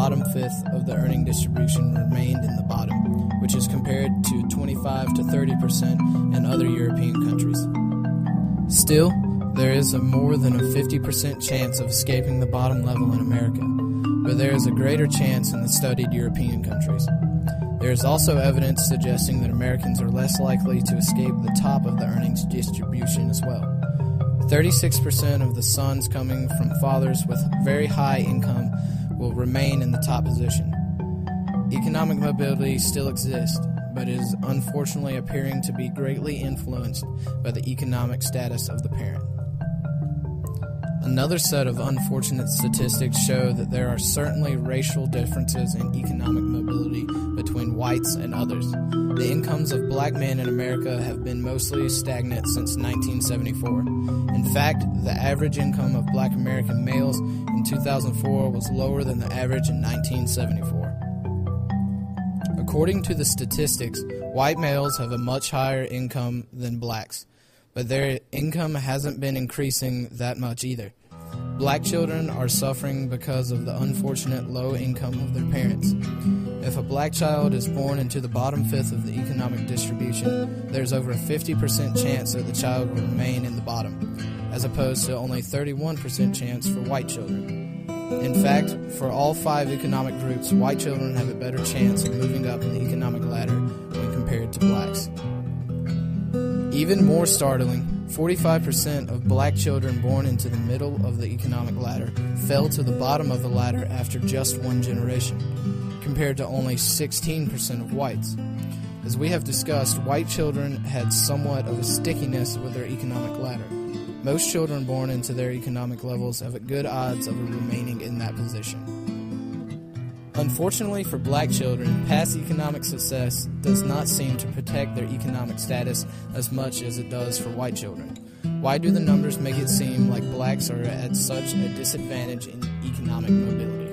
bottom fifth of the earning distribution remained in the bottom, which is compared to 25 to 30% in other European countries. Still, there is a more than a 50% chance of escaping the bottom level in America, but there is a greater chance in the studied European countries. There is also evidence suggesting that Americans are less likely to escape the top of the earnings distribution as well. 36% of the sons coming from fathers with very high income will remain in the top position. Economic mobility still exists, but is unfortunately appearing to be greatly influenced by the economic status of the parent. Another set of unfortunate statistics show that there are certainly racial differences in economic mobility between whites and others. The incomes of black men in America have been mostly stagnant since 1974. In fact, the average income of black American males in 2004 was lower than the average in 1974. According to the statistics, white males have a much higher income than blacks, but their income hasn't been increasing that much either. Black children are suffering because of the unfortunate low income of their parents. If a black child is born into the bottom fifth of the economic distribution, there's over a 50% chance that the child will remain in the bottom, as opposed to only 31% chance for white children. In fact, for all 5 economic groups, white children have a better chance of moving up in the economic ladder when compared to blacks. Even more startling, 45% of black children born into the middle of the economic ladder fell to the bottom of the ladder after just one generation, compared to only 16% of whites. As we have discussed, white children had somewhat of a stickiness with their economic ladder. Most children born into their economic levels have a good odds of remaining in that position. Unfortunately for black children, past economic success does not seem to protect their economic status as much as it does for white children. Why do the numbers make it seem like blacks are at such a disadvantage in economic mobility?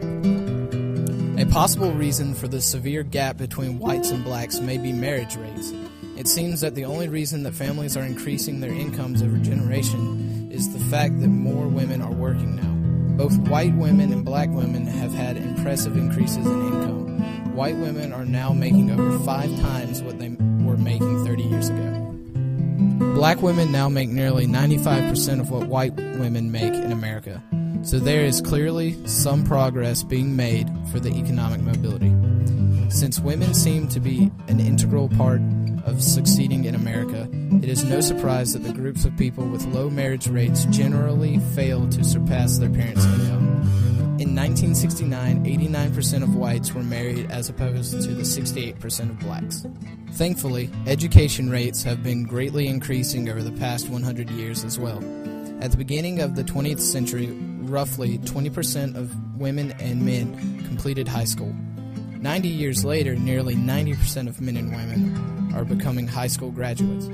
A possible reason for the severe gap between whites and blacks may be marriage rates. It seems that the only reason that families are increasing their incomes over generation is the fact that more women are working now. Both white women and black women have had impressive increases in income. White women are now making over 5 times what they were making 30 years ago. Black women now make nearly 95% of what white women make in America. So there is clearly some progress being made for the economic mobility. Since women seem to be an integral part of succeeding in America, it is no surprise that the groups of people with low marriage rates generally fail to surpass their parents' income. In 1969, 89% of whites were married as opposed to the 68% of blacks. Thankfully, education rates have been greatly increasing over the past 100 years as well. At the beginning of the 20th century, roughly 20% of women and men completed high school. 90 years later, nearly 90% of men and women are becoming high school graduates.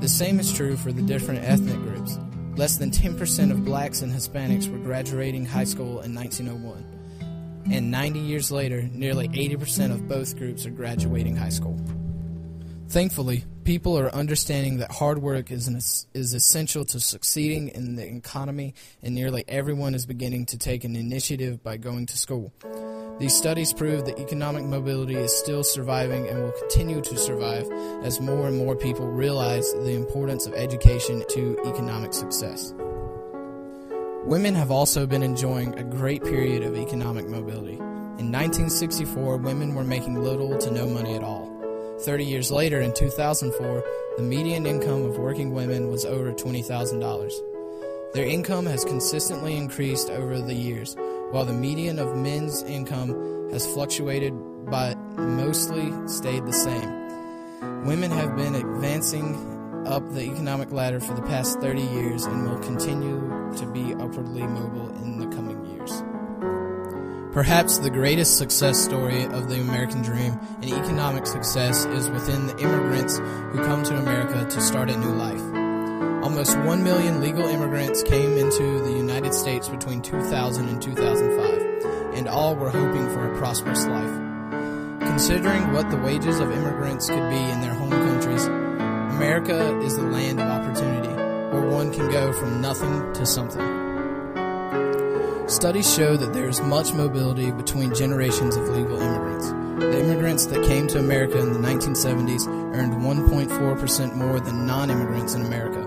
The same is true for the different ethnic groups. Less than 10% of blacks and Hispanics were graduating high school in 1901. And 90 years later, nearly 80% of both groups are graduating high school. Thankfully, people are understanding that hard work is essential to succeeding in the economy, and nearly everyone is beginning to take an initiative by going to school. These studies prove that economic mobility is still surviving and will continue to survive as more and more people realize the importance of education to economic success. Women have also been enjoying a great period of economic mobility. In 1964, women were making little to no money at all. 30 years later, in 2004, the median income of working women was over $20,000. Their income has consistently increased over the years, while the median of men's income has fluctuated but mostly stayed the same. Women have been advancing up the economic ladder for the past 30 years and will continue to be upwardly mobile in the coming years. Perhaps the greatest success story of the American dream and economic success is within the immigrants who come to America to start a new life. Almost 1 million legal immigrants came into the United States between 2000 and 2005, and all were hoping for a prosperous life. Considering what the wages of immigrants could be in their home countries, America is the land of opportunity, where one can go from nothing to something. Studies show that there is much mobility between generations of legal immigrants. The immigrants that came to America in the 1970s earned 1.4% more than non-immigrants in America.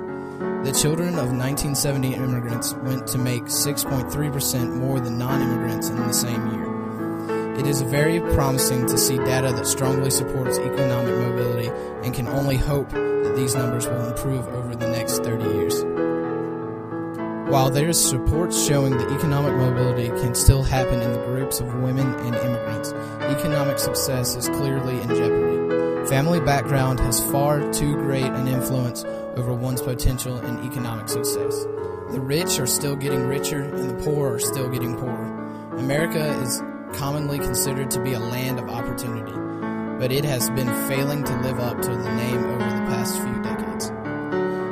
The children of 1970 immigrants went to make 6.3% more than non-immigrants in the same year. It is very promising to see data that strongly supports economic mobility and can only hope that these numbers will improve over the next 30 years. While there is support showing that economic mobility can still happen in the groups of women and immigrants, economic success is clearly in jeopardy. Family background has far too great an influence over one's potential in economic success. The rich are still getting richer and the poor are still getting poorer. America is commonly considered to be a land of opportunity, but it has been failing to live up to the name over the past few decades.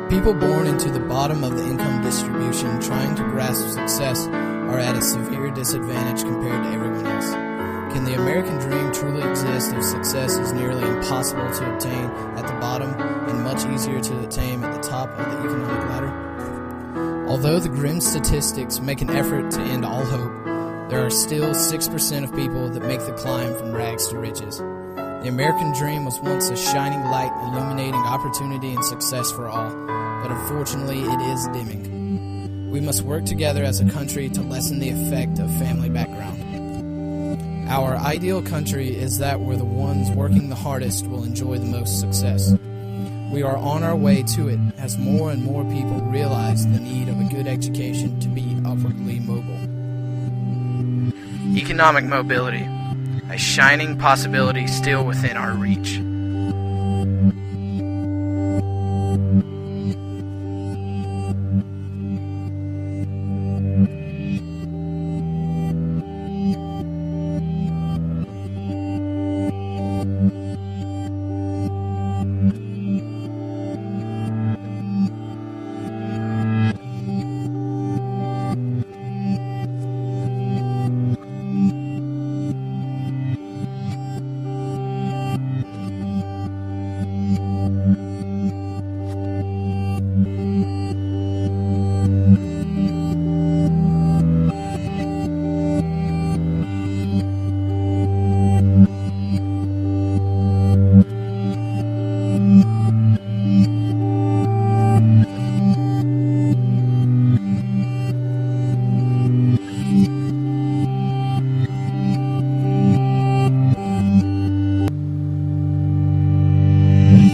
People born into the bottom of the income distribution trying to grasp success are at a severe disadvantage compared to everyone else. Can the American dream truly exist if success is nearly impossible to obtain at the bottom and much easier to attain at the top of the economic ladder? Although the grim statistics make an effort to end all hope, there are still 6% of people that make the climb from rags to riches. The American dream was once a shining light illuminating opportunity and success for all, but unfortunately it is dimming. We must work together as a country to lessen the effect of family background. Our ideal country is that where the ones working the hardest will enjoy the most success. We are on our way to it as more and more people realize the need of a good education to be upwardly mobile. Economic mobility, a shining possibility still within our reach.